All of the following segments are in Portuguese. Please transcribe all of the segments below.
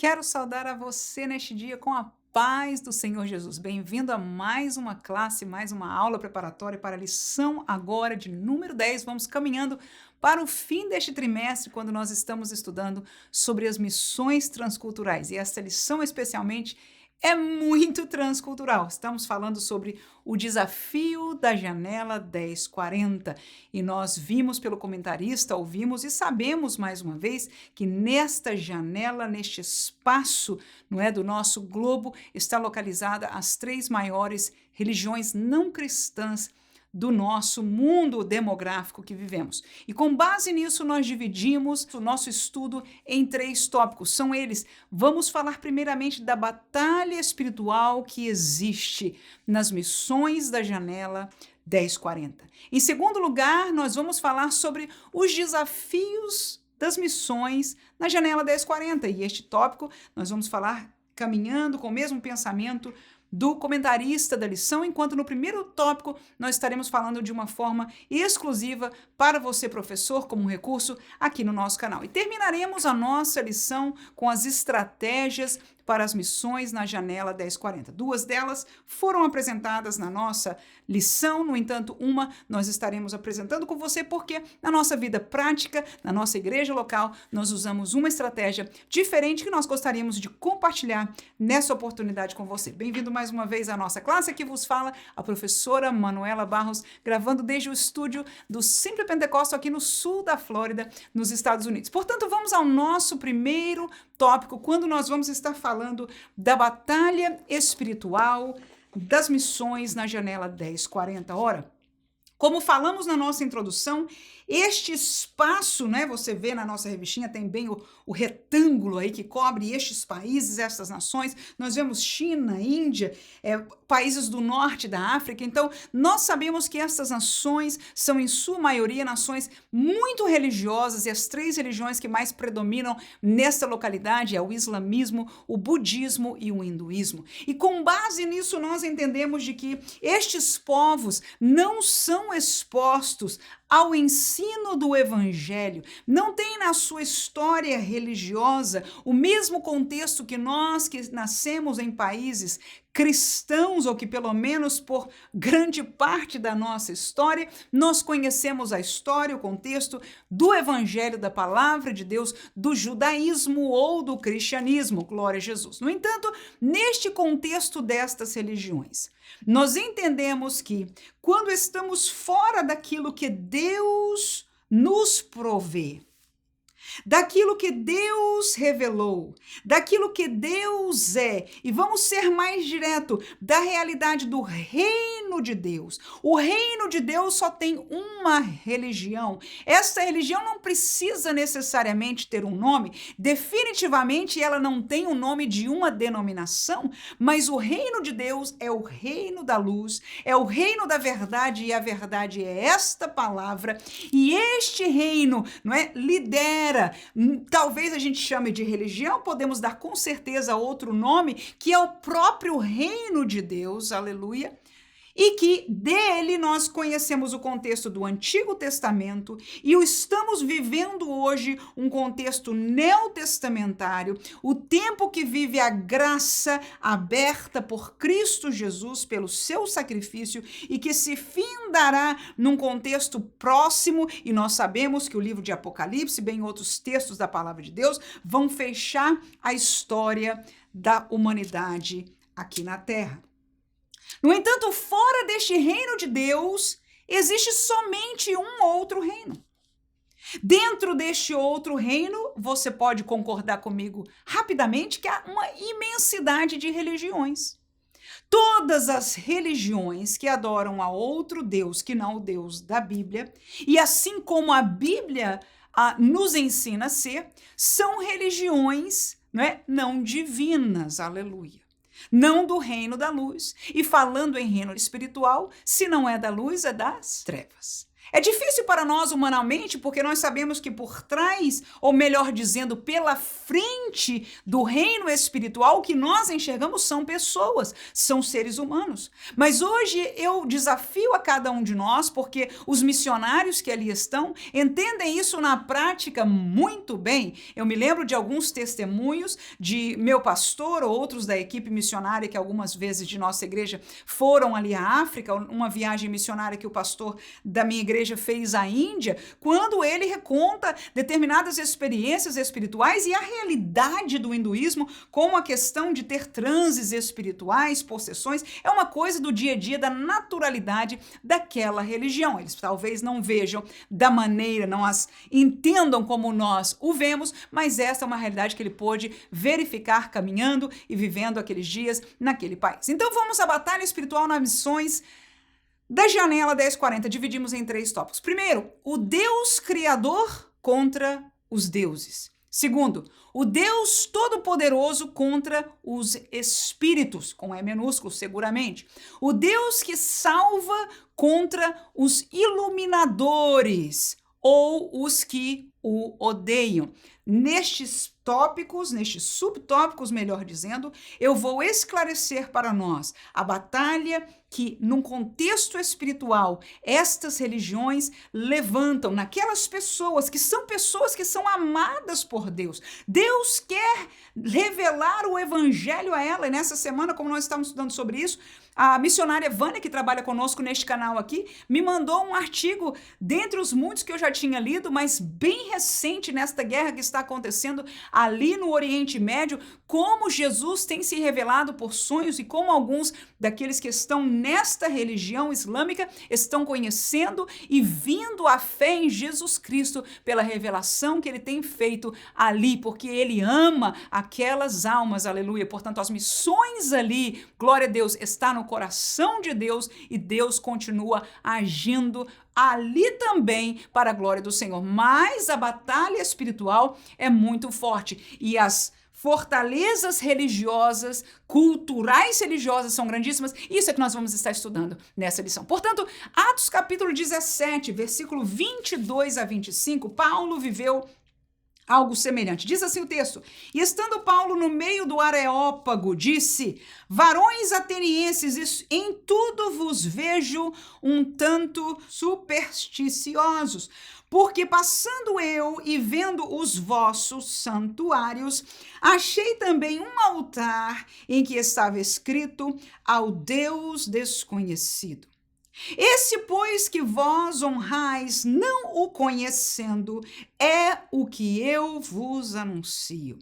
Quero saudar a você neste dia com a paz do Senhor Jesus. Bem-vindo a mais uma classe, mais uma aula preparatória para a lição agora de número 10. Vamos caminhando para o fim deste trimestre, quando nós estamos estudando sobre as missões transculturais. E esta lição, especialmente, é muito transcultural. Estamos falando sobre o desafio da janela 1040. E nós vimos pelo comentarista, ouvimos e sabemos mais uma vez que nesta janela, neste espaço, não é, do nosso globo, está localizada as três maiores religiões não cristãs do nosso mundo demográfico que vivemos. E com base nisso, nós dividimos o nosso estudo em três tópicos. São eles: vamos falar primeiramente da batalha espiritual que existe nas missões da janela 1040. Em segundo lugar, nós vamos falar sobre os desafios das missões na janela 1040. E este tópico nós vamos falar caminhando com o mesmo pensamento do comentarista da lição, enquanto no primeiro tópico nós estaremos falando de uma forma exclusiva para você, professor, como um recurso aqui no nosso canal. E terminaremos a nossa lição com as estratégias para as missões na janela 1040. Duas delas foram apresentadas na nossa lição, no entanto, uma nós estaremos apresentando com você porque na nossa vida prática, na nossa igreja local, nós usamos uma estratégia diferente que nós gostaríamos de compartilhar nessa oportunidade com você. Bem-vindo mais uma vez à nossa classe. Aqui vos fala a professora Manuela Barros, gravando desde o estúdio do Simple Pentecostal aqui no sul da Flórida, nos Estados Unidos. Portanto, vamos ao nosso primeiro tópico, quando nós vamos estar falando da batalha espiritual das missões na janela 1040. Ora, como falamos na nossa introdução, este espaço, né, você vê na nossa revistinha, tem bem o retângulo aí que cobre estes países, estas nações. Nós vemos China, Índia, países do norte da África. Então, nós sabemos que estas nações são, em sua maioria, nações muito religiosas, e as três religiões que mais predominam nesta localidade é o islamismo, o budismo e o hinduísmo. E com base nisso, nós entendemos de que estes povos não são expostos ao ensino do evangelho, não tem na sua história religiosa o mesmo contexto que nós que nascemos em países cristãos, ou que pelo menos por grande parte da nossa história, nós conhecemos a história, o contexto do evangelho, da palavra de Deus, do judaísmo ou do cristianismo, glória a Jesus. No entanto, neste contexto destas religiões, nós entendemos que quando estamos fora daquilo que Deus nos provê, daquilo que Deus revelou, daquilo que Deus é, e vamos ser mais direto, da realidade do reino de Deus. O reino de Deus só tem uma religião. Essa religião não precisa necessariamente ter um nome, definitivamente ela não tem o nome de uma denominação, mas o reino de Deus é o reino da luz, é o reino da verdade, e a verdade é esta palavra, e este reino, não é, lidera. Talvez a gente chame de religião, podemos dar com certeza outro nome, que é o próprio reino de Deus, aleluia, e que dele nós conhecemos o contexto do Antigo Testamento e o estamos vivendo hoje um contexto neotestamentário, o tempo que vive a graça aberta por Cristo Jesus pelo seu sacrifício e que se findará num contexto próximo, e nós sabemos que o livro de Apocalipse, bem outros textos da palavra de Deus, vão fechar a história da humanidade aqui na Terra. No entanto, fora deste reino de Deus, existe somente um outro reino. Dentro deste outro reino, você pode concordar comigo rapidamente que há uma imensidade de religiões. Todas as religiões que adoram a outro Deus que não o Deus da Bíblia, e assim como a Bíblia nos ensina a ser, são religiões, não divinas, aleluia. Não do reino da luz. E falando em reino espiritual, se não é da luz, é das trevas. É difícil para nós humanamente, porque nós sabemos que por trás, ou melhor dizendo, pela frente do reino espiritual, o que nós enxergamos são pessoas, são seres humanos. Mas hoje eu desafio a cada um de nós, porque os missionários que ali estão entendem isso na prática muito bem. Eu me lembro de alguns testemunhos de meu pastor ou outros da equipe missionária que algumas vezes de nossa igreja foram ali à África, uma viagem missionária que o pastor da minha igreja fez à Índia, quando ele reconta determinadas experiências espirituais e a realidade do hinduísmo, como a questão de ter transes espirituais, possessões, é uma coisa do dia a dia, da naturalidade daquela religião. Eles talvez não vejam da maneira, não as entendam como nós o vemos, mas essa é uma realidade que ele pôde verificar caminhando e vivendo aqueles dias naquele país. Então vamos à batalha espiritual nas missões da Janela 1040, dividimos em 3 tópicos. Primeiro, o Deus Criador contra os deuses. Segundo, o Deus Todo-Poderoso contra os espíritos, com E minúsculo, seguramente. O Deus que salva contra os iluminadores ou os que o odeiam. Nestes tópicos, nestes subtópicos, melhor dizendo, eu vou esclarecer para nós a batalha que, num contexto espiritual, estas religiões levantam naquelas pessoas que são amadas por Deus. Deus quer revelar o evangelho a ela, e nessa semana, como nós estamos estudando sobre isso, a missionária Vânia, que trabalha conosco neste canal aqui, me mandou um artigo, dentre os muitos que eu já tinha lido, mas bem recente nesta guerra que está acontecendo ali no Oriente Médio, como Jesus tem se revelado por sonhos e como alguns daqueles que estão nesta religião islâmica estão conhecendo e vindo à fé em Jesus Cristo pela revelação que ele tem feito ali, porque ele ama aquelas almas, aleluia. Portanto, as missões ali, glória a Deus, está no coração de Deus e Deus continua agindo ali também para a glória do Senhor. Mas a batalha espiritual é muito forte e as fortalezas religiosas, culturais religiosas são grandíssimas. Isso é que nós vamos estar estudando nessa lição. Portanto, Atos capítulo 17, versículo 22 a 25, Paulo viveu algo semelhante. Diz assim o texto: e estando Paulo no meio do Areópago, disse: varões atenienses, em tudo vos vejo um tanto supersticiosos, porque passando eu e vendo os vossos santuários, achei também um altar em que estava escrito ao Deus desconhecido. Esse, pois, que vós honrais, não o conhecendo, é o que eu vos anuncio.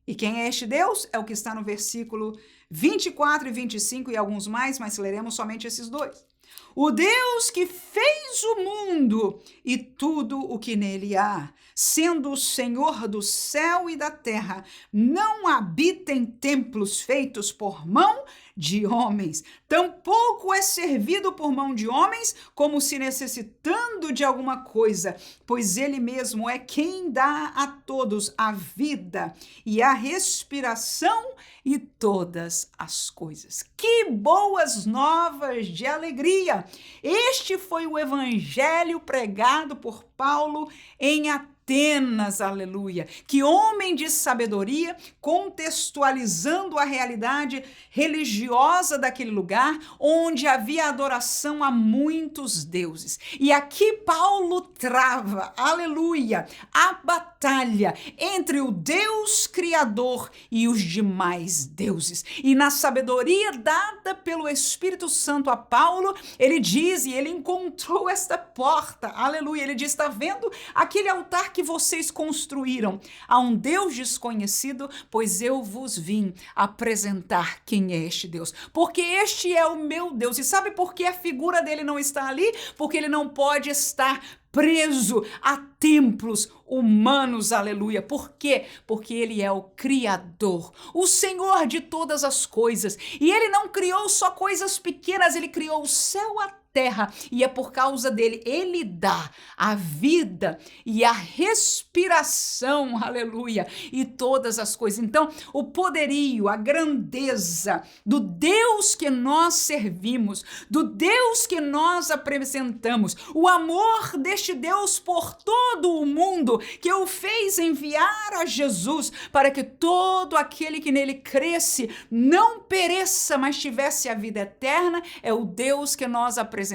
E quem é este Deus? É o que está no versículo 24 e 25 e alguns mais, mas leremos somente esses 2. O Deus que fez o mundo e tudo o que nele há, sendo o Senhor do céu e da terra, não habita em templos feitos por mão de homens, tampouco é servido por mão de homens, como se necessitando de alguma coisa, pois ele mesmo é quem dá a todos a vida e a respiração e todas as coisas. Que boas novas de alegria! Este foi o evangelho pregado por Paulo em Atenas, aleluia. Que homem de sabedoria, contextualizando a realidade religiosa daquele lugar, onde havia adoração a muitos deuses. E aqui Paulo trava, aleluia, a batalha entre o Deus Criador e os demais deuses. E na sabedoria dada pelo Espírito Santo a Paulo, ele diz, e ele encontrou esta porta, aleluia, ele diz: está vendo aquele altar que vocês construíram a um Deus desconhecido? Pois eu vos vim apresentar quem é este Deus, porque este é o meu Deus. E sabe por que a figura dele não está ali? Porque ele não pode estar preso a templos humanos, aleluia. Por quê? Porque ele é o Criador, o Senhor de todas as coisas. E ele não criou só coisas pequenas, ele criou o céu, a terra, e é por causa dele. Ele dá a vida e a respiração, aleluia, e todas as coisas. Então, o poderio, a grandeza do Deus que nós servimos, do Deus que nós apresentamos, o amor deste Deus por todo o mundo, que o fez enviar a Jesus para que todo aquele que nele cresce não pereça, mas tivesse a vida eterna, é o Deus que nós apresentamos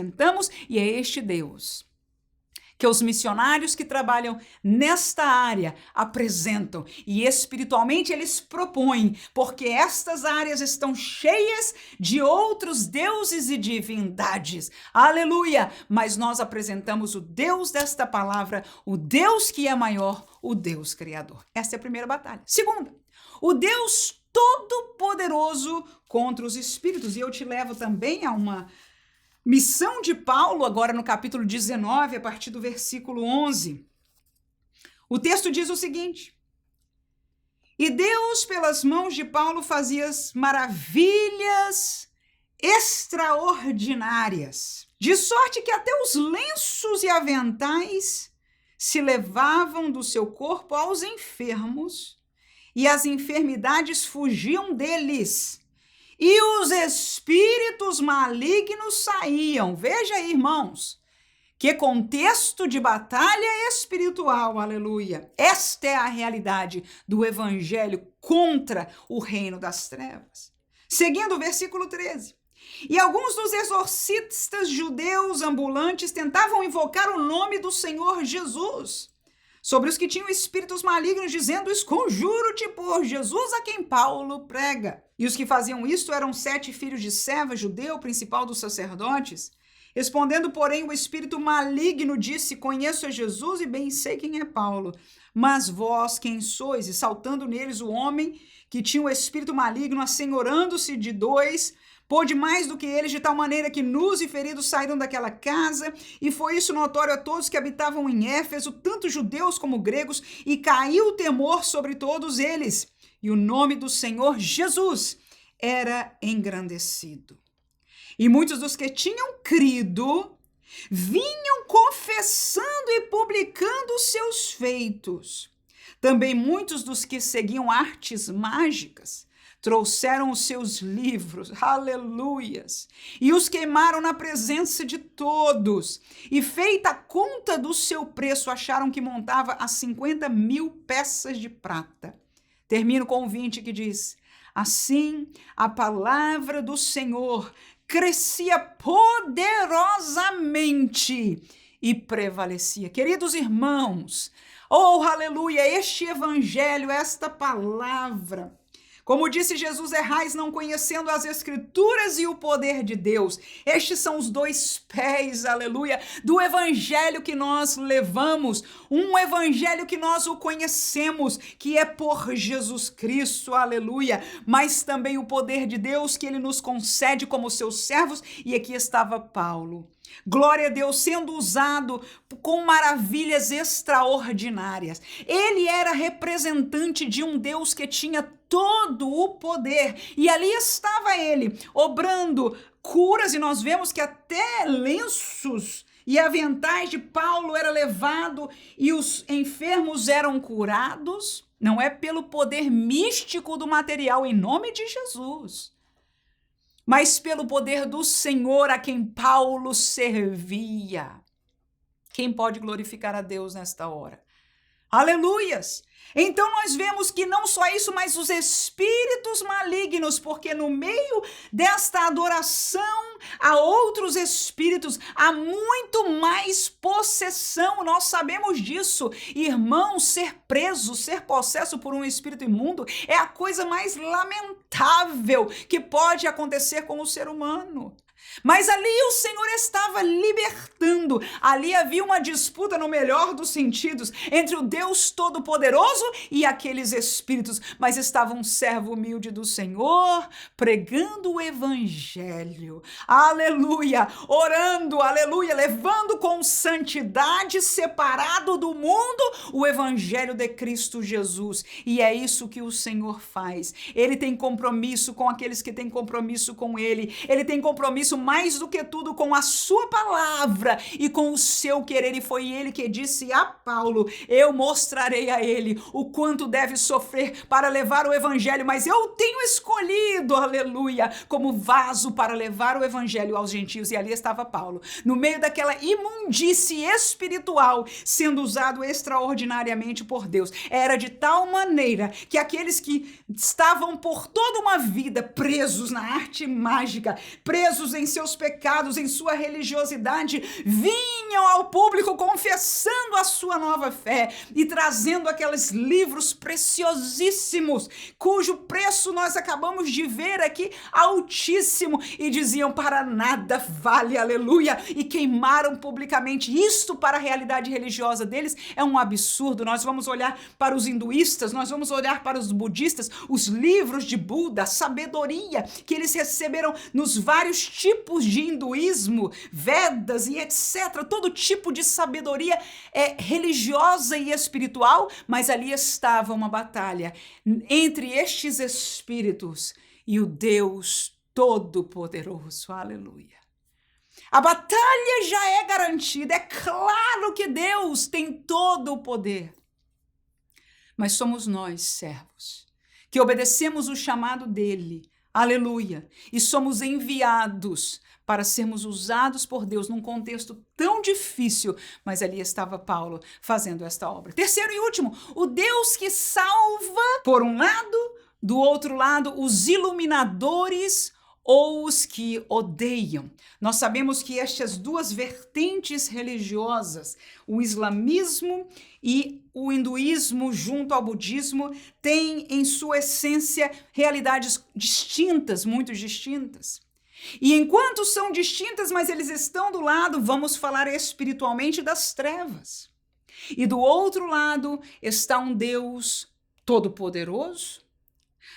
e é este Deus que os missionários que trabalham nesta área apresentam e espiritualmente eles propõem, porque estas áreas estão cheias de outros deuses e divindades. Aleluia! Mas nós apresentamos o Deus desta palavra, o Deus que é maior, o Deus criador. Esta é a primeira batalha. Segunda, o Deus todo-poderoso contra os espíritos. E eu te levo também a uma missão de Paulo, agora no capítulo 19, a partir do versículo 11. O texto diz o seguinte: e Deus, pelas mãos de Paulo, fazia maravilhas extraordinárias, de sorte que até os lenços e aventais se levavam do seu corpo aos enfermos, e as enfermidades fugiam deles. E os espíritos malignos saíam. Veja aí, irmãos, que contexto de batalha espiritual, aleluia. Esta é a realidade do evangelho contra o reino das trevas. Seguindo o versículo 13. E alguns dos exorcistas judeus ambulantes tentavam invocar o nome do Senhor Jesus sobre os que tinham espíritos malignos, dizendo: esconjuro-te por Jesus a quem Paulo prega. E os que faziam isto eram 7 filhos de Seva, judeu, principal dos sacerdotes. Respondendo, porém, o espírito maligno disse: conheço a Jesus e bem sei quem é Paulo. Mas vós quem sois? E saltando neles o homem que tinha o espírito maligno, assenhorando-se de 2, pôde mais do que eles, de tal maneira que nus e feridos saíram daquela casa, e foi isso notório a todos que habitavam em Éfeso, tanto judeus como gregos, e caiu o temor sobre todos eles. E o nome do Senhor Jesus era engrandecido. E muitos dos que tinham crido vinham confessando e publicando os seus feitos. Também muitos dos que seguiam artes mágicas trouxeram os seus livros, aleluias, e os queimaram na presença de todos. E feita a conta do seu preço, acharam que montava a 50.000 peças de prata. Termino com o 20 que diz: assim a palavra do Senhor crescia poderosamente e prevalecia. Queridos irmãos, oh aleluia, este evangelho, esta palavra, como disse Jesus, errais não conhecendo as Escrituras e o poder de Deus. Estes são os 2 pés, aleluia, do evangelho que nós levamos, um evangelho que nós o conhecemos, que é por Jesus Cristo, aleluia, mas também o poder de Deus que ele nos concede como seus servos, e aqui estava Paulo. Glória a Deus, sendo usado com maravilhas extraordinárias. Ele era representante de um Deus que tinha todo o poder, e ali estava ele, obrando curas, e nós vemos que até lenços e aventais de Paulo era levado, e os enfermos eram curados. Não é pelo poder místico do material, em nome de Jesus, mas pelo poder do Senhor a quem Paulo servia. Quem pode glorificar a Deus nesta hora? Aleluias! Então nós vemos que não só isso, mas os espíritos malignos, porque no meio desta adoração a outros espíritos há muito mais possessão, nós sabemos disso. Irmão, ser preso, ser possesso por um espírito imundo é a coisa mais lamentável que pode acontecer com o ser humano. Mas ali o Senhor estava libertando. Ali havia uma disputa, no melhor dos sentidos, entre o Deus Todo-Poderoso e aqueles espíritos. Mas estava um servo humilde do Senhor, pregando o evangelho, aleluia, orando, aleluia, levando com santidade, separado do mundo, o evangelho de Cristo Jesus. E é isso que o Senhor faz. Ele tem compromisso com aqueles que têm compromisso com Ele. Ele tem compromisso isso mais do que tudo com a sua palavra e com o seu querer. E foi ele que disse a Paulo: eu mostrarei a ele o quanto deve sofrer para levar o evangelho, mas eu tenho escolhido, aleluia, como vaso para levar o evangelho aos gentios. E ali estava Paulo, no meio daquela imundície espiritual, sendo usado extraordinariamente por Deus. Era de tal maneira que aqueles que estavam por toda uma vida presos na arte mágica, presos em seus pecados, em sua religiosidade, vinham ao público confessando a sua nova fé e trazendo aqueles livros preciosíssimos, cujo preço nós acabamos de ver aqui, altíssimo, e diziam: para nada vale, aleluia, e queimaram publicamente. Isto, para a realidade religiosa deles, é um absurdo. Nós vamos olhar para os hinduístas, nós vamos olhar para os budistas, os livros de Buda, a sabedoria que eles receberam nos vários tipos de hinduísmo, Vedas e etc. Todo tipo de sabedoria religiosa e espiritual, mas ali estava uma batalha entre estes espíritos e o Deus Todo-Poderoso. Aleluia. A batalha já é garantida. É claro que Deus tem todo o poder. Mas somos nós, servos, que obedecemos o chamado dele. Aleluia. E somos enviados para sermos usados por Deus num contexto tão difícil. Mas ali estava Paulo fazendo esta obra. Terceiro e último, o Deus que salva, por um lado, do outro lado, os iluminadores ou os que odeiam. Nós sabemos que estas duas vertentes religiosas, o islamismo e o hinduísmo junto ao budismo, têm em sua essência realidades distintas, muito distintas. E enquanto são distintas, mas eles estão do lado, vamos falar espiritualmente, das trevas. E do outro lado está um Deus todo-poderoso,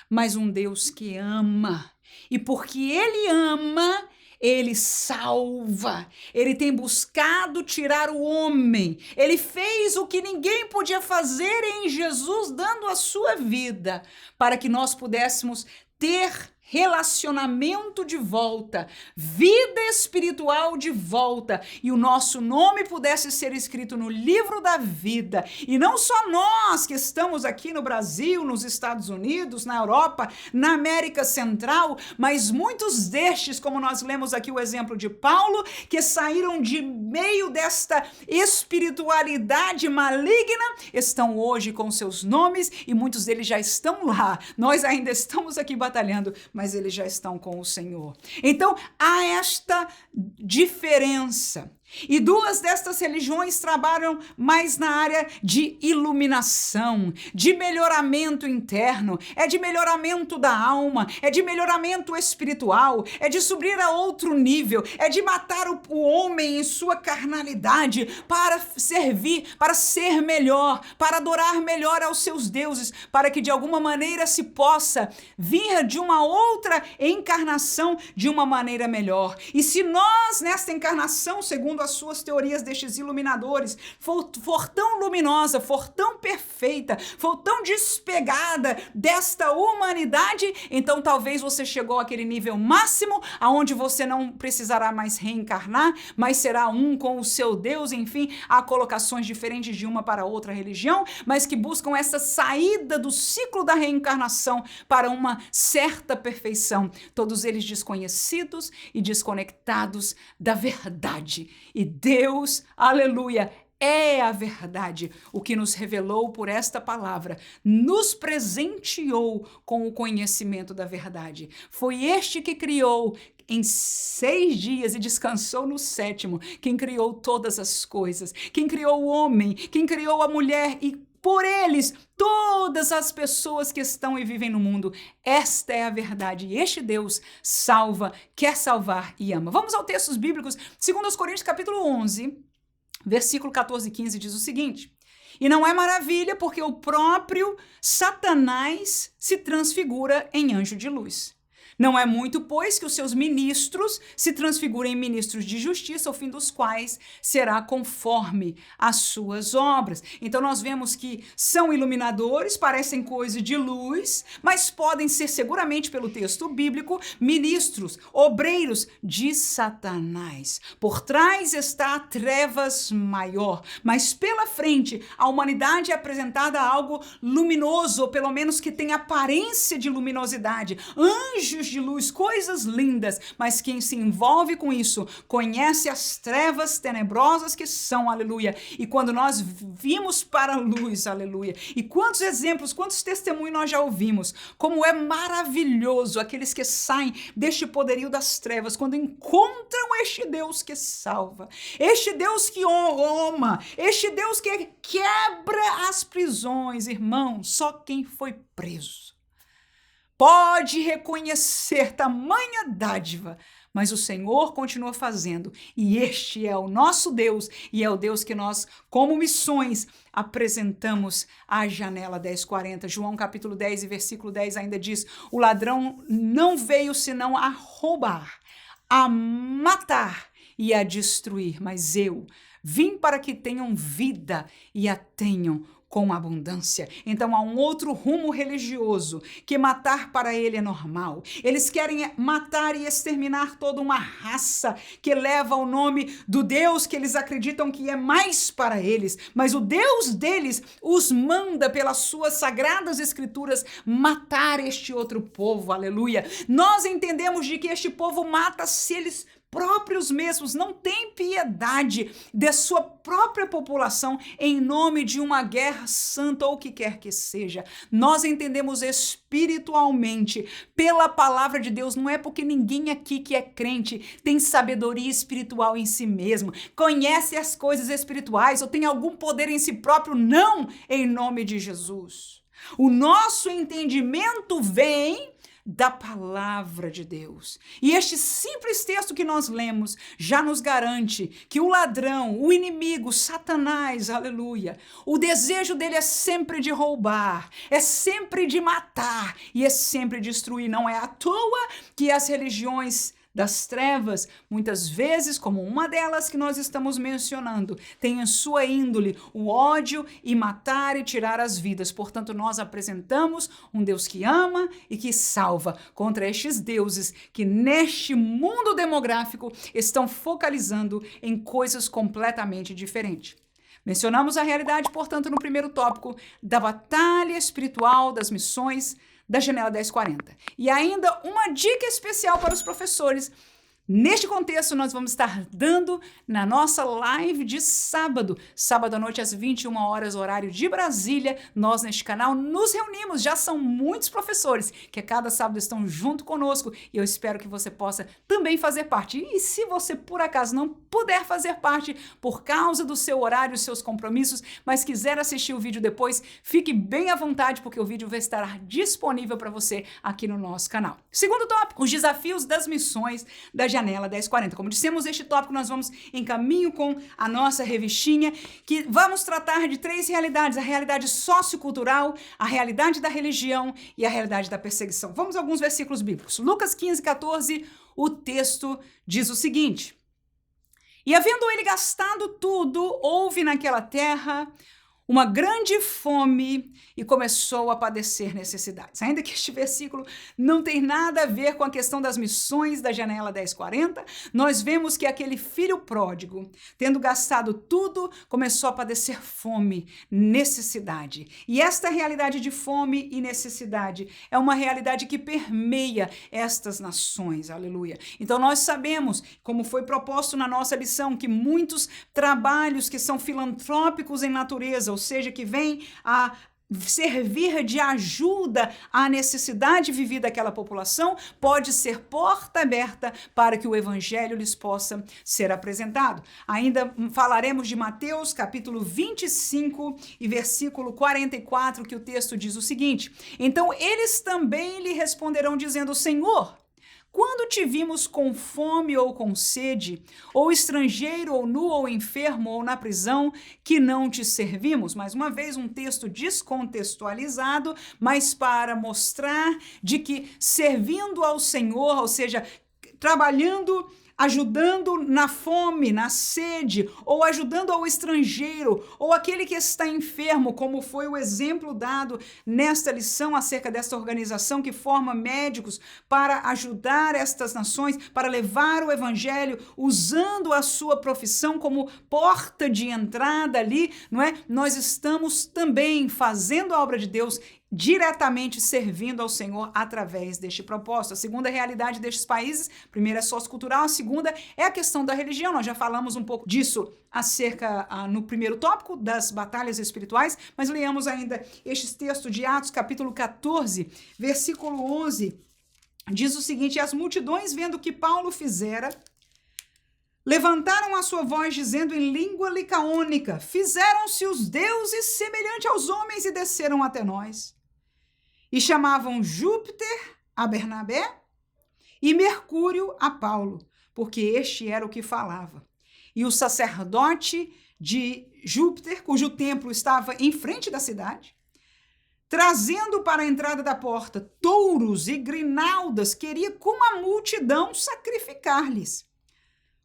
mas um Deus que ama. E porque ele ama, ele salva. Ele tem buscado tirar o homem. Ele fez o que ninguém podia fazer em Jesus, dando a sua vida, para que nós pudéssemos ter relacionamento de volta, vida espiritual de volta, e o nosso nome pudesse ser escrito no livro da vida. E não só nós que estamos aqui no Brasil, nos Estados Unidos, na Europa, na América Central, mas muitos destes, como nós lemos aqui o exemplo de Paulo, que saíram de meio desta espiritualidade maligna, estão hoje com seus nomes e muitos deles já estão lá. Nós ainda estamos aqui batalhando, mas eles já estão com o Senhor. Então, há esta diferença. E duas destas religiões trabalham mais na área de iluminação, de melhoramento interno, é de melhoramento da alma, é de melhoramento espiritual, é de subir a outro nível, é de matar o homem em sua carnalidade para servir, para ser melhor, para adorar melhor aos seus deuses, para que de alguma maneira se possa vir de uma outra encarnação de uma maneira melhor. E se nós, nesta encarnação, segundo as suas teorias destes iluminadores, for tão luminosa, for tão perfeita, for tão despegada desta humanidade, então talvez você chegou àquele nível máximo, aonde você não precisará mais reencarnar, mas será um com o seu Deus. Enfim, há colocações diferentes de uma para outra religião, mas que buscam essa saída do ciclo da reencarnação para uma certa perfeição. Todos eles desconhecidos e desconectados da verdade. E Deus, aleluia, é a verdade, o que nos revelou por esta palavra, nos presenteou com o conhecimento da verdade. Foi este que criou em 6 dias e descansou no 7º, quem criou todas as coisas, quem criou o homem, quem criou a mulher e por eles, todas as pessoas que estão e vivem no mundo. Esta é a verdade. E este Deus salva, quer salvar e ama. Vamos aos textos bíblicos. 2 Coríntios capítulo 11, versículo 14 e 15 diz o seguinte: e não é maravilha, porque o próprio Satanás se transfigura em anjo de luz. Não é muito, pois, que os seus ministros se transfigurem em ministros de justiça, o fim dos quais será conforme as suas obras. Então nós vemos que são iluminadores, parecem coisa de luz, mas podem ser seguramente, pelo texto bíblico, ministros, obreiros de Satanás. Por trás está a trevas maior, mas pela frente a humanidade é apresentada a algo luminoso, ou pelo menos que tem aparência de luminosidade, anjos de luz, coisas lindas, mas quem se envolve com isso conhece as trevas tenebrosas que são, aleluia. E quando nós vimos para a luz, aleluia, e quantos exemplos, quantos testemunhos nós já ouvimos, como é maravilhoso aqueles que saem deste poderio das trevas, quando encontram este Deus que salva, este Deus que ama, este Deus que quebra as prisões, irmão. Só quem foi preso pode reconhecer tamanha dádiva, mas o Senhor continua fazendo, e este é o nosso Deus, e é o Deus que nós, como missões, apresentamos à janela 1040. João capítulo 10 e versículo 10 ainda diz: o ladrão não veio senão a roubar, a matar e a destruir, mas eu vim para que tenham vida e a tenham com abundância. Então há um outro rumo religioso, que matar para ele é normal. Eles querem matar e exterminar toda uma raça que leva o nome do Deus que eles acreditam que é mais para eles, mas o Deus deles os manda pelas suas sagradas escrituras matar este outro povo, aleluia. Nós entendemos de que este povo mata se eles próprios mesmos não têm piedade de sua própria população em nome de uma guerra santa ou o que quer que seja. Nós entendemos espiritualmente pela palavra de Deus, não é porque ninguém aqui que é crente tem sabedoria espiritual em si mesmo, conhece as coisas espirituais ou tem algum poder em si próprio, não, em nome de Jesus. O nosso entendimento vem da palavra de Deus. E este simples texto que nós lemos já nos garante que o ladrão, o inimigo, Satanás, aleluia, o desejo dele é sempre de roubar, é sempre de matar e é sempre destruir. Não é à toa que as religiões das trevas, muitas vezes, como uma delas que nós estamos mencionando, tem em sua índole o ódio e matar e tirar as vidas. Portanto, nós apresentamos um Deus que ama e que salva contra estes deuses que neste mundo demográfico estão focalizando em coisas completamente diferentes. Mencionamos a realidade, portanto, no primeiro tópico da batalha espiritual das missões da janela 1040. E ainda uma dica especial para os professores. Neste contexto, nós vamos estar dando na nossa live de sábado à noite às 21 horas, horário de Brasília. Nós, neste canal, nos reunimos. Já são muitos professores que a cada sábado estão junto conosco e eu espero que você possa também fazer parte. E se você, por acaso, não puder fazer parte por causa do seu horário, seus compromissos, mas quiser assistir o vídeo depois, fique bem à vontade, porque o vídeo vai estar disponível para você aqui no nosso canal. Segundo tópico, os desafios das missões da janela 1040. Como dissemos, este tópico nós vamos em caminho com a nossa revistinha, que vamos tratar de três realidades: a realidade sociocultural, a realidade da religião e a realidade da perseguição. Vamos a alguns versículos bíblicos. Lucas 15:14, o texto diz o seguinte: e havendo ele gastado tudo, houve naquela terra uma grande fome e começou a padecer necessidades. Ainda que este versículo não tem nada a ver com a questão das missões da janela 1040, nós vemos que aquele filho pródigo, tendo gastado tudo, começou a padecer fome, necessidade. E esta realidade de fome e necessidade é uma realidade que permeia estas nações, aleluia. Então nós sabemos, como foi proposto na nossa lição, que muitos trabalhos que são filantrópicos em natureza, ou seja, que vem a servir de ajuda à necessidade vivida daquela população, pode ser porta aberta para que o evangelho lhes possa ser apresentado. Ainda falaremos de Mateus capítulo 25 e versículo 44, que o texto diz o seguinte: então eles também lhe responderão dizendo: Senhor, quando te vimos com fome ou com sede, ou estrangeiro, ou nu, ou enfermo, ou na prisão, que não te servimos? Mais uma vez, um texto descontextualizado, mas para mostrar de que servindo ao Senhor, ou seja, trabalhando, ajudando na fome, na sede, ou ajudando ao estrangeiro, ou aquele que está enfermo, como foi o exemplo dado nesta lição acerca desta organização que forma médicos para ajudar estas nações, para levar o evangelho, usando a sua profissão como porta de entrada ali, não é? Nós estamos também fazendo a obra de Deus, diretamente servindo ao Senhor através deste propósito. A segunda realidade destes países, a primeira é sociocultural, a segunda é a questão da religião. Nós já falamos um pouco disso acerca no primeiro tópico das batalhas espirituais, mas leamos ainda este texto de Atos, capítulo 14, versículo 11, diz o seguinte: as multidões, vendo o que Paulo fizera, levantaram a sua voz dizendo em língua licaônica: fizeram-se os deuses semelhante aos homens e desceram até nós. E chamavam Júpiter a Bernabé e Mercúrio a Paulo, porque este era o que falava. E o sacerdote de Júpiter, cujo templo estava em frente da cidade, trazendo para a entrada da porta touros e grinaldas, queria com a multidão sacrificar-lhes.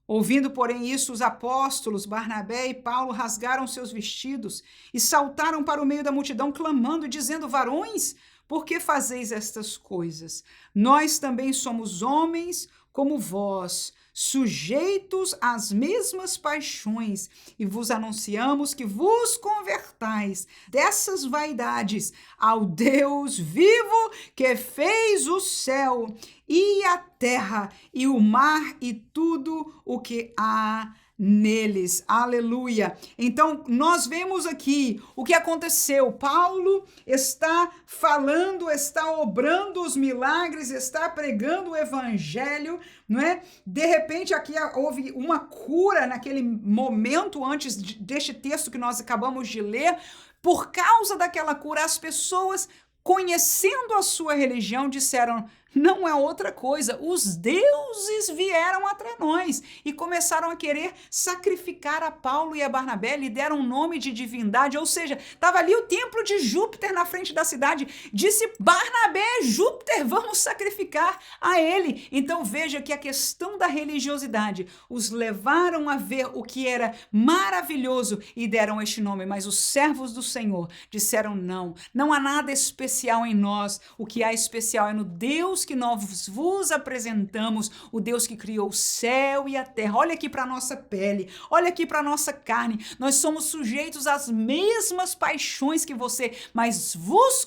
Ouvindo, porém, isso, os apóstolos Barnabé e Paulo rasgaram seus vestidos e saltaram para o meio da multidão, clamando e dizendo: varões, por que fazeis estas coisas? Nós também somos homens como vós, sujeitos às mesmas paixões, e vos anunciamos que vos convertais dessas vaidades ao Deus vivo, que fez o céu e a terra e o mar e tudo o que há neles. Aleluia! Então, nós vemos aqui o que aconteceu. Paulo está falando, está obrando os milagres, está pregando o evangelho, não é? De repente, aqui houve uma cura naquele momento antes deste texto que nós acabamos de ler. Por causa daquela cura, as pessoas, conhecendo a sua religião, disseram: não é outra coisa, os deuses vieram até nós e começaram a querer sacrificar a Paulo e a Barnabé, lhe deram um nome de divindade, ou seja, estava ali o templo de Júpiter na frente da cidade, disse: Barnabé, Júpiter, vamos sacrificar a ele. Então veja que a questão da religiosidade os levaram a ver o que era maravilhoso e deram este nome, mas os servos do Senhor disseram: não há nada especial em nós, o que há especial é no Deus que nós vos apresentamos, o Deus que criou o céu e a terra. Olha aqui para a nossa pele, olha aqui para a nossa carne, nós somos sujeitos às mesmas paixões que você, mas vos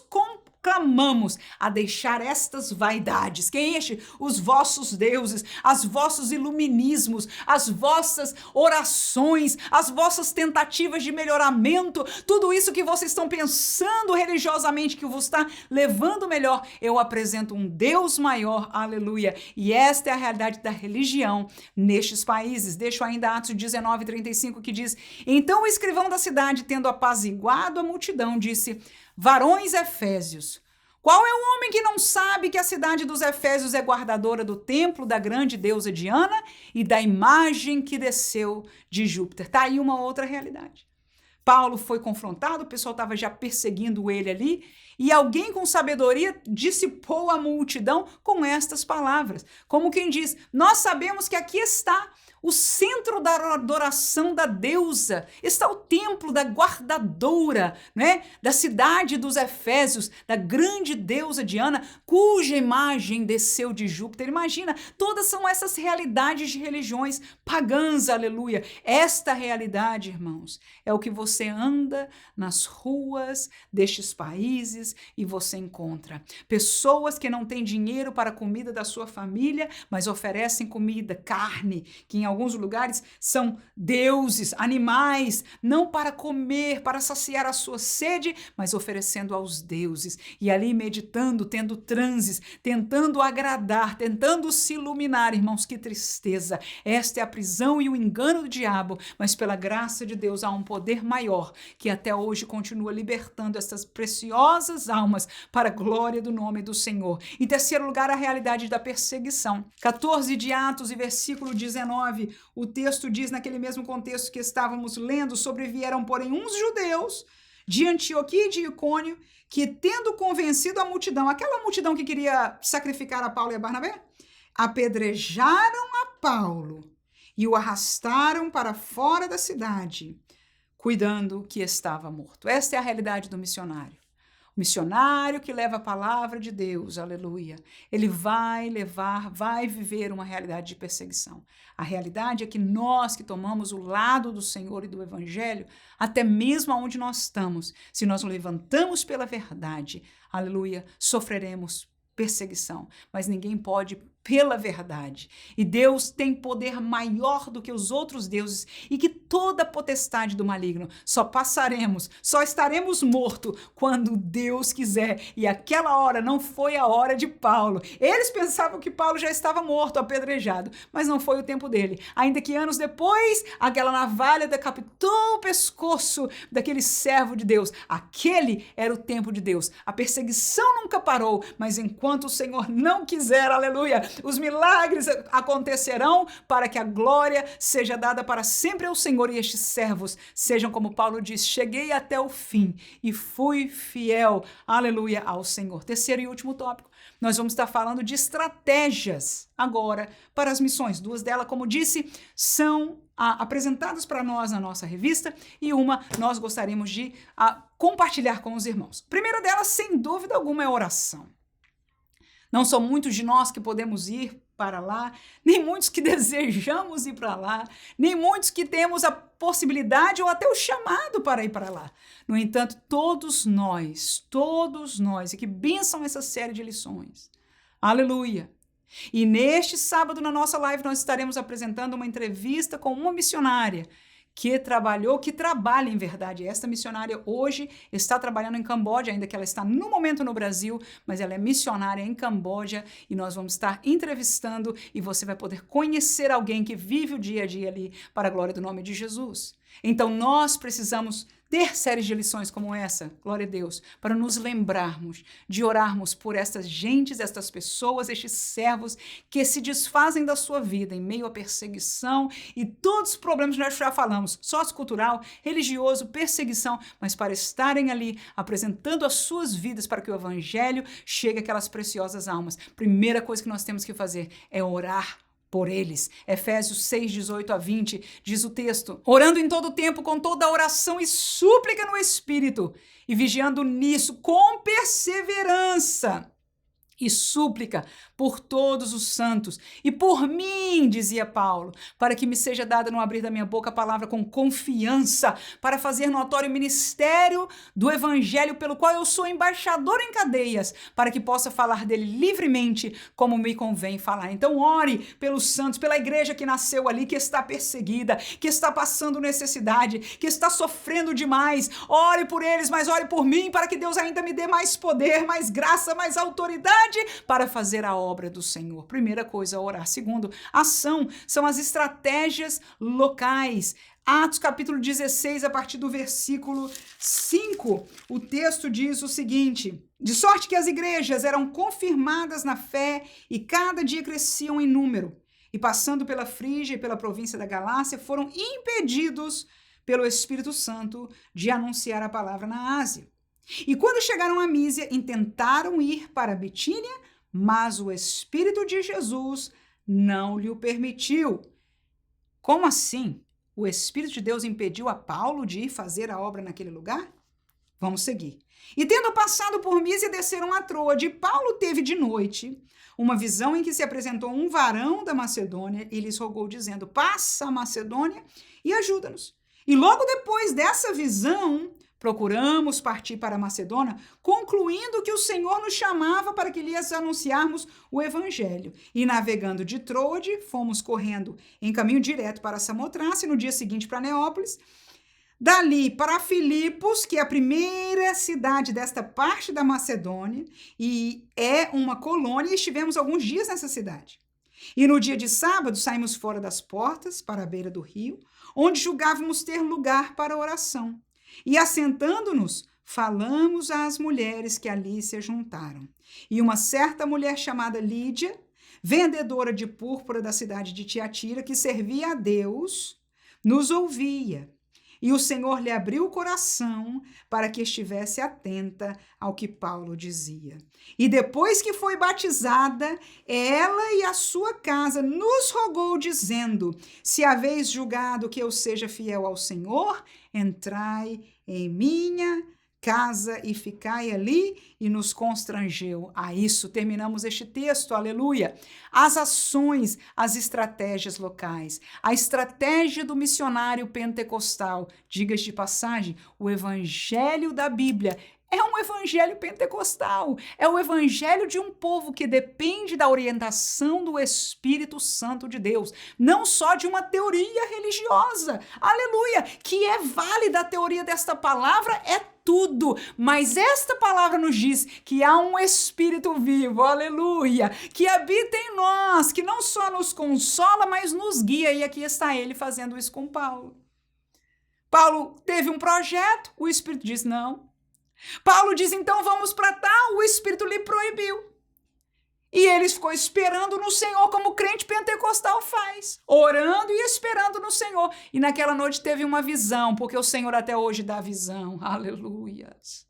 clamamos a deixar estas vaidades. Quem enche? Os vossos deuses, os vossos iluminismos, as vossas orações, as vossas tentativas de melhoramento, tudo isso que vocês estão pensando religiosamente que vos está levando melhor. Eu apresento um Deus maior, aleluia. E esta é a realidade da religião nestes países. Deixo ainda Atos 19:35 que diz: então o escrivão da cidade, tendo apaziguado a multidão, disse: varões efésios, qual é o homem que não sabe que a cidade dos Efésios é guardadora do templo da grande deusa Diana e da imagem que desceu de Júpiter? Tá aí uma outra realidade. Paulo foi confrontado, o pessoal estava já perseguindo ele ali, e alguém com sabedoria dissipou a multidão com estas palavras. Como quem diz: nós sabemos que aqui está o centro da adoração da deusa, está o templo da guardadora, né? Da cidade dos Efésios, da grande deusa Diana, cuja imagem desceu de Júpiter. Imagina, todas são essas realidades de religiões pagãs, aleluia. Esta realidade, irmãos, é o que você anda nas ruas destes países e você encontra pessoas que não têm dinheiro para a comida da sua família, mas oferecem comida, carne, que em alguns lugares são deuses, animais, não para comer, para saciar a sua sede, mas oferecendo aos deuses. E ali meditando, tendo transes, tentando agradar, tentando se iluminar. Irmãos, que tristeza. Esta é a prisão e o engano do diabo, mas pela graça de Deus há um poder maior que até hoje continua libertando estas preciosas preciosas almas para a glória do nome do Senhor. Em terceiro lugar, a realidade da perseguição. 14 de Atos e versículo 19, o texto diz, naquele mesmo contexto que estávamos lendo, sobrevieram, porém, uns judeus de Antioquia e de Icônio, que tendo convencido a multidão, aquela multidão que queria sacrificar a Paulo e a Barnabé, apedrejaram a Paulo e o arrastaram para fora da cidade, cuidando que estava morto. Esta é a realidade do missionário. O missionário que leva a palavra de Deus, aleluia, ele vai viver uma realidade de perseguição. A realidade é que nós que tomamos o lado do Senhor e do Evangelho, até mesmo onde nós estamos, se nós nos levantamos pela verdade, aleluia, sofreremos perseguição, mas ninguém pode pela verdade. E Deus tem poder maior do que os outros deuses e que toda potestade do maligno só estaremos mortos quando Deus quiser. E aquela hora não foi a hora de Paulo. Eles pensavam que Paulo já estava morto, apedrejado, mas não foi o tempo dele. Ainda que anos depois, aquela navalha decapitou o pescoço daquele servo de Deus. Aquele era o tempo de Deus. A perseguição nunca parou, mas enquanto o Senhor não quiser, aleluia, os milagres acontecerão para que a glória seja dada para sempre ao Senhor e estes servos sejam, como Paulo diz, cheguei até o fim e fui fiel, aleluia, ao Senhor. Terceiro e último tópico, nós vamos estar falando de estratégias agora para as missões. Duas delas, como disse, são apresentadas para nós na nossa revista e uma nós gostaríamos de compartilhar com os irmãos. A primeira delas, sem dúvida alguma, é oração. Não são muitos de nós que podemos ir para lá, nem muitos que desejamos ir para lá, nem muitos que temos a possibilidade ou até o chamado para ir para lá. No entanto, todos nós, e que bênção essa série de lições. Aleluia! E neste sábado, na nossa live, nós estaremos apresentando uma entrevista com uma missionária que trabalha em verdade. Esta missionária hoje está trabalhando em Camboja, ainda que ela está no momento no Brasil, mas ela é missionária em Camboja e nós vamos estar entrevistando e você vai poder conhecer alguém que vive o dia a dia ali para a glória do nome de Jesus. Então nós precisamos ter séries de lições como essa, glória a Deus, para nos lembrarmos de orarmos por estas gentes, estas pessoas, estes servos que se desfazem da sua vida em meio à perseguição e todos os problemas que nós já falamos, sociocultural, religioso, perseguição, mas para estarem ali apresentando as suas vidas para que o evangelho chegue àquelas preciosas almas. Primeira coisa que nós temos que fazer é orar por eles. Efésios 6, 18 a 20, diz o texto, orando em todo tempo com toda oração e súplica no Espírito, e vigiando nisso com perseverança e súplica por todos os santos, e por mim, dizia Paulo, para que me seja dada no abrir da minha boca a palavra com confiança, para fazer notório o ministério do evangelho pelo qual eu sou embaixador em cadeias, para que possa falar dele livremente, como me convém falar. Então ore pelos santos, pela igreja que nasceu ali, que está perseguida, que está passando necessidade, que está sofrendo demais. Ore por eles, mas ore por mim, para que Deus ainda me dê mais poder, mais graça, mais autoridade para fazer a obra do Senhor. Primeira coisa, orar. Segundo, ação. São as estratégias locais. Atos capítulo 16, a partir do versículo 5, o texto diz o seguinte, de sorte que as igrejas eram confirmadas na fé e cada dia cresciam em número, e passando pela Frígia e pela província da Galácia, foram impedidos pelo Espírito Santo de anunciar a palavra na Ásia. E quando chegaram a Mísia, intentaram ir para Bitínia, mas o Espírito de Jesus não lhe o permitiu. Como assim? O Espírito de Deus impediu a Paulo de ir fazer a obra naquele lugar? Vamos seguir. E tendo passado por Mísia, desceram a Troade, e Paulo teve de noite uma visão em que se apresentou um varão da Macedônia e lhes rogou, dizendo, passa a Macedônia e ajuda-nos. E logo depois dessa visão, procuramos partir para a Macedônia, concluindo que o Senhor nos chamava para que lhes anunciarmos o evangelho. E navegando de Troade, fomos correndo em caminho direto para Samotrace, no dia seguinte para Neópolis, dali para Filipos, que é a primeira cidade desta parte da Macedônia, e é uma colônia, e estivemos alguns dias nessa cidade. E no dia de sábado, saímos fora das portas, para a beira do rio, onde julgávamos ter lugar para oração. E assentando-nos, falamos às mulheres que ali se juntaram. E uma certa mulher chamada Lídia, vendedora de púrpura da cidade de Tiatira, que servia a Deus, nos ouvia. E o Senhor lhe abriu o coração para que estivesse atenta ao que Paulo dizia. E depois que foi batizada, ela e a sua casa nos rogou, dizendo: se haveis julgado que eu seja fiel ao Senhor, entrai em minha casa e ficai ali, e nos constrangeu a isso. Terminamos este texto, aleluia. As ações, as estratégias locais, a estratégia do missionário pentecostal, diga-se de passagem, o evangelho da Bíblia é um evangelho pentecostal, é o evangelho de um povo que depende da orientação do Espírito Santo de Deus, não só de uma teoria religiosa, aleluia, que é válida. A teoria desta palavra é tudo, mas esta palavra nos diz que há um Espírito vivo, aleluia, que habita em nós, que não só nos consola, mas nos guia, e aqui está ele fazendo isso com Paulo. Paulo teve um projeto, o Espírito disse não. Paulo diz, então vamos para tal, o Espírito lhe proibiu. E ele ficou esperando no Senhor, como o crente pentecostal faz, orando e esperando no Senhor. E naquela noite teve uma visão, porque o Senhor até hoje dá visão, aleluias.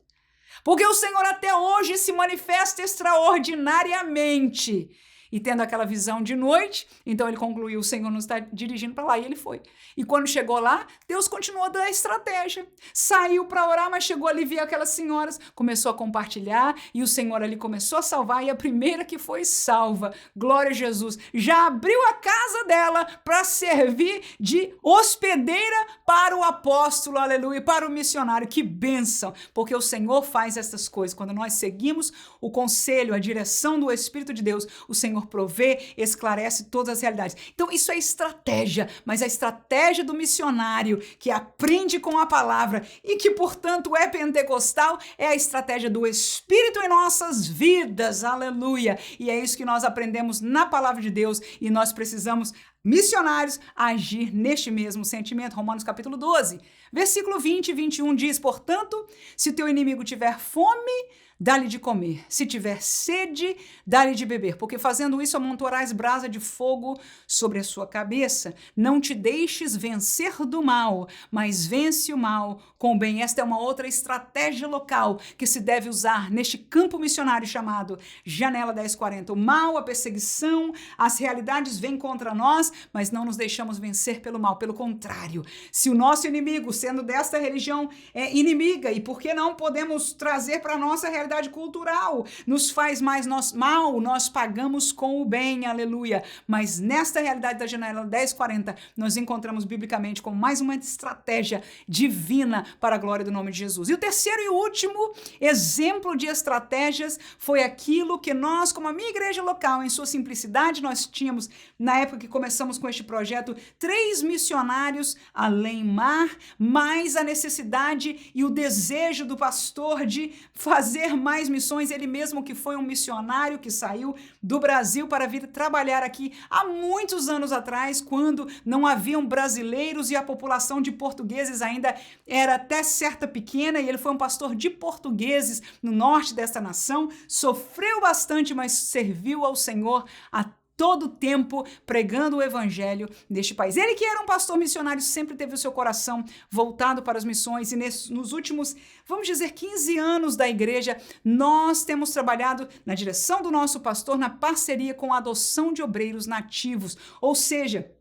Porque o Senhor até hoje se manifesta extraordinariamente. E tendo aquela visão de noite, então ele concluiu, o Senhor nos está dirigindo para lá, e ele foi. E quando chegou lá, Deus continuou dando a estratégia. Saiu para orar, mas chegou ali, viu aquelas senhoras, começou a compartilhar, e o Senhor ali começou a salvar, e a primeira que foi salva, glória a Jesus, já abriu a casa dela para servir de hospedeira para o apóstolo, aleluia, para o missionário. Que bênção, porque o Senhor faz essas coisas. Quando nós seguimos o conselho, a direção do Espírito de Deus, o Senhor provê, esclarece todas as realidades. Então isso é estratégia, mas a estratégia do missionário que aprende com a palavra e que, portanto, é pentecostal, é a estratégia do Espírito em nossas vidas, aleluia. E é isso que nós aprendemos na palavra de Deus, e nós precisamos, missionários, agir neste mesmo sentimento. Romanos capítulo 12, versículo 20 e 21 diz, portanto, se teu inimigo tiver fome, dá-lhe de comer. Se tiver sede, dá-lhe de beber, porque fazendo isso amontoarás brasa de fogo sobre a sua cabeça. Não te deixes vencer do mal, mas vence o mal com o bem. Esta é uma outra estratégia local que se deve usar neste campo missionário chamado Janela 1040. O mal, a perseguição, as realidades vêm contra nós, mas não nos deixamos vencer pelo mal. Pelo contrário, se o nosso inimigo, sendo desta religião, é inimiga, e por que não podemos trazer para a nossa realidade cultural, nos faz mais mal, nós pagamos com o bem, aleluia. Mas nesta realidade da Janela 1040, nós encontramos biblicamente como mais uma estratégia divina para a glória do nome de Jesus. E o terceiro e último exemplo de estratégias foi aquilo que nós, como a minha igreja local, em sua simplicidade, nós tínhamos, na época que começamos com este projeto, 3 missionários além mar, mais a necessidade e o desejo do pastor de fazer mais missões, ele mesmo que foi um missionário que saiu do Brasil para vir trabalhar aqui há muitos anos atrás, quando não haviam brasileiros e a população de portugueses ainda era até certa pequena, e ele foi um pastor de portugueses no norte desta nação, sofreu bastante, mas serviu ao Senhor a todo tempo pregando o evangelho deste país. Ele que era um pastor missionário sempre teve o seu coração voltado para as missões, e nos últimos, vamos dizer, 15 anos da igreja, nós temos trabalhado na direção do nosso pastor, na parceria com a adoção de obreiros nativos, ou seja,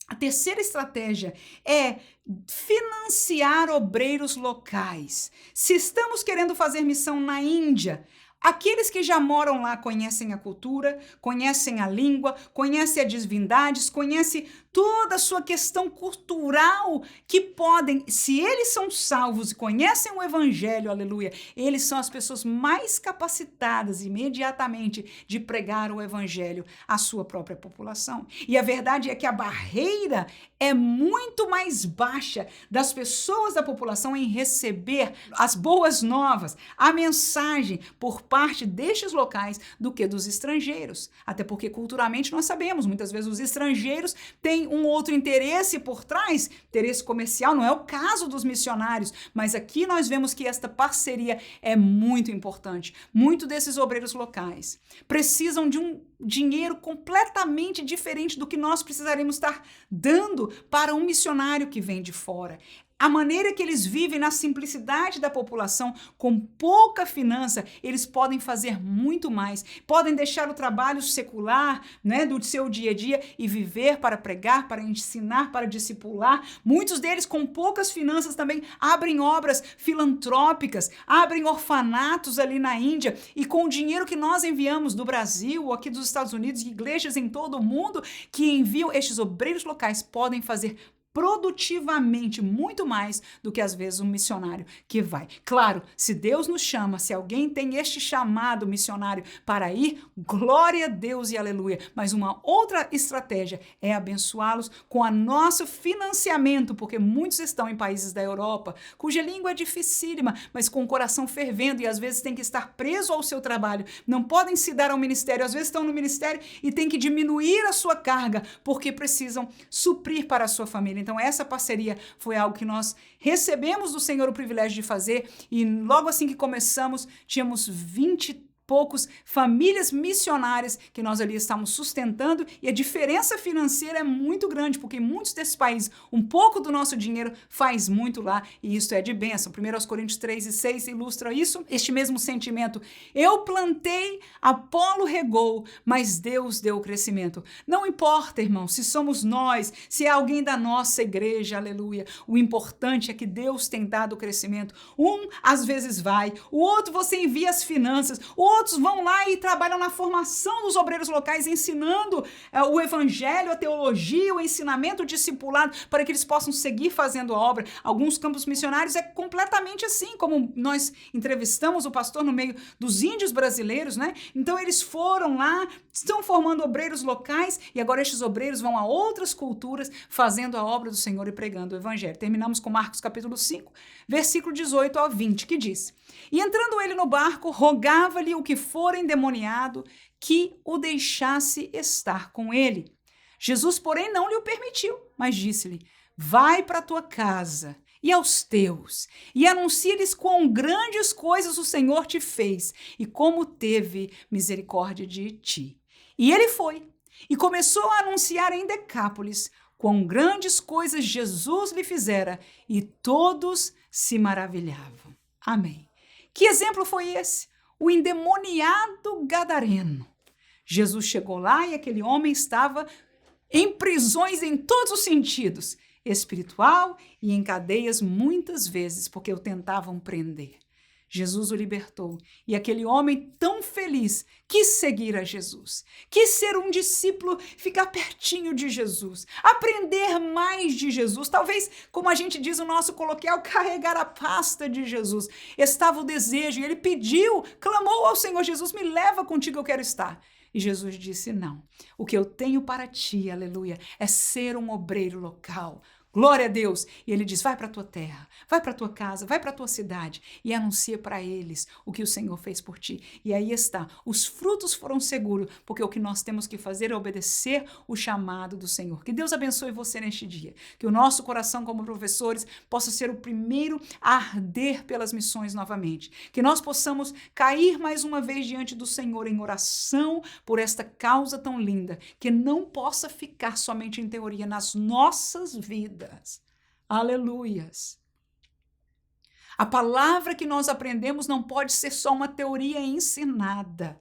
a terceira estratégia é financiar obreiros locais. Se estamos querendo fazer missão na Índia, aqueles que já moram lá conhecem a cultura, conhecem a língua, conhecem as divindades, conhecem toda a sua questão cultural, que podem, se eles são salvos e conhecem o evangelho, aleluia, eles são as pessoas mais capacitadas imediatamente de pregar o evangelho à sua própria população. E a verdade é que a barreira é muito mais baixa das pessoas da população em receber as boas novas, a mensagem por parte destes locais do que dos estrangeiros. Até porque culturalmente nós sabemos, muitas vezes os estrangeiros têm tem um outro interesse por trás, interesse comercial, não é o caso dos missionários, mas aqui nós vemos que esta parceria é muito importante. Muitos desses obreiros locais precisam de um dinheiro completamente diferente do que nós precisaremos estar dando para um missionário que vem de fora. A maneira que eles vivem na simplicidade da população, com pouca finança, eles podem fazer muito mais. Podem deixar o trabalho secular, né, do seu dia a dia e viver para pregar, para ensinar, para discipular. Muitos deles, com poucas finanças, também abrem obras filantrópicas, abrem orfanatos ali na Índia e com o dinheiro que nós enviamos do Brasil ou aqui dos Estados Unidos, igrejas em todo o mundo que enviam, estes obreiros locais podem fazer produtivamente muito mais do que às vezes um missionário que vai. Claro, se Deus nos chama, se alguém tem este chamado missionário para ir, glória a Deus e aleluia. Mas uma outra estratégia é abençoá-los com o nosso financiamento, porque muitos estão em países da Europa, cuja língua é dificílima, mas com o coração fervendo e às vezes tem que estar preso ao seu trabalho, não podem se dar ao ministério, às vezes estão no ministério e tem que diminuir a sua carga, porque precisam suprir para a sua família. Então, essa parceria foi algo que nós recebemos do Senhor o privilégio de fazer e logo assim que começamos, tínhamos 20 e poucos famílias missionárias que nós ali estávamos sustentando e a diferença financeira é muito grande, porque em muitos desses países, um pouco do nosso dinheiro faz muito lá e isso é de bênção. 1 Coríntios 3:6 ilustra isso, este mesmo sentimento. Eu plantei, Apolo regou, mas Deus deu o crescimento. Não importa, irmão, se somos nós, se é alguém da nossa igreja, aleluia. O importante é que Deus tem dado o crescimento. Um, às vezes vai, o outro você envia as finanças, outros vão lá e trabalham na formação dos obreiros locais, ensinando o evangelho, a teologia, o ensinamento, o discipulado, para que eles possam seguir fazendo a obra. Alguns campos missionários é completamente assim, como nós entrevistamos o pastor no meio dos índios brasileiros, né? Então eles foram lá, estão formando obreiros locais e agora estes obreiros vão a outras culturas fazendo a obra do Senhor e pregando o evangelho. Terminamos com Marcos capítulo 5, versículo 18 ao 20, que diz: E entrando ele no barco, rogava-lhe o que for endemoniado que o deixasse estar com ele. Jesus, porém, não lhe o permitiu, mas disse-lhe: Vai para a tua casa e aos teus, e anuncia-lhes quão grandes coisas o Senhor te fez e como teve misericórdia de ti. E ele foi e começou a anunciar em Decápolis quão grandes coisas Jesus lhe fizera, e todos se maravilhavam. Amém. Que exemplo foi esse? O endemoniado gadareno. Jesus chegou lá e aquele homem estava em prisões em todos os sentidos, espiritual e em cadeias muitas vezes, porque o tentavam prender. Jesus o libertou e aquele homem tão feliz quis seguir a Jesus, quis ser um discípulo, ficar pertinho de Jesus, aprender mais de Jesus, talvez, como a gente diz no nosso coloquial, carregar a pasta de Jesus. Estava o desejo e ele pediu, clamou ao Senhor Jesus: me leva contigo, eu quero estar. E Jesus disse: não, o que eu tenho para ti, aleluia, é ser um obreiro local. Glória a Deus! E ele diz: vai para a tua terra, vai para a tua casa, vai para a tua cidade e anuncia para eles o que o Senhor fez por ti. E aí está, os frutos foram seguros, porque o que nós temos que fazer é obedecer o chamado do Senhor. Que Deus abençoe você neste dia, que o nosso coração como professores possa ser o primeiro a arder pelas missões novamente, que nós possamos cair mais uma vez diante do Senhor em oração por esta causa tão linda, que não possa ficar somente em teoria nas nossas vidas. Aleluias. A palavra que nós aprendemos não pode ser só uma teoria ensinada,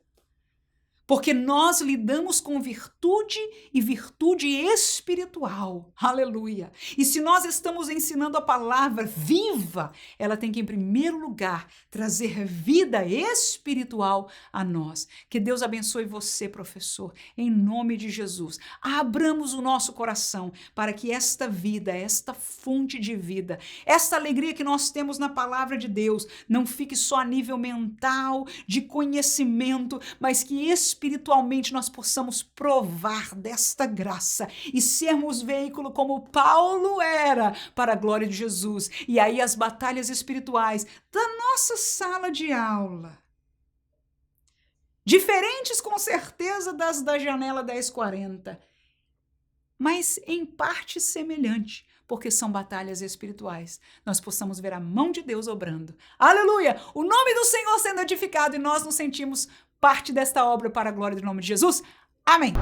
porque nós lidamos com virtude e virtude espiritual. Aleluia. E se nós estamos ensinando a palavra viva, ela tem que, em primeiro lugar, trazer vida espiritual a nós. Que Deus abençoe você, professor, em nome de Jesus. Abramos o nosso coração para que esta vida, esta fonte de vida, esta alegria que nós temos na palavra de Deus, não fique só a nível mental, de conhecimento, mas que espiritualmente nós possamos provar desta graça e sermos veículo como Paulo era para a glória de Jesus. E aí as batalhas espirituais da nossa sala de aula, diferentes com certeza das da janela 1040, mas em parte semelhante, porque são batalhas espirituais. Nós possamos ver a mão de Deus obrando. Aleluia! O nome do Senhor sendo edificado e nós nos sentimos parte desta obra para a glória do nome de Jesus. Amém!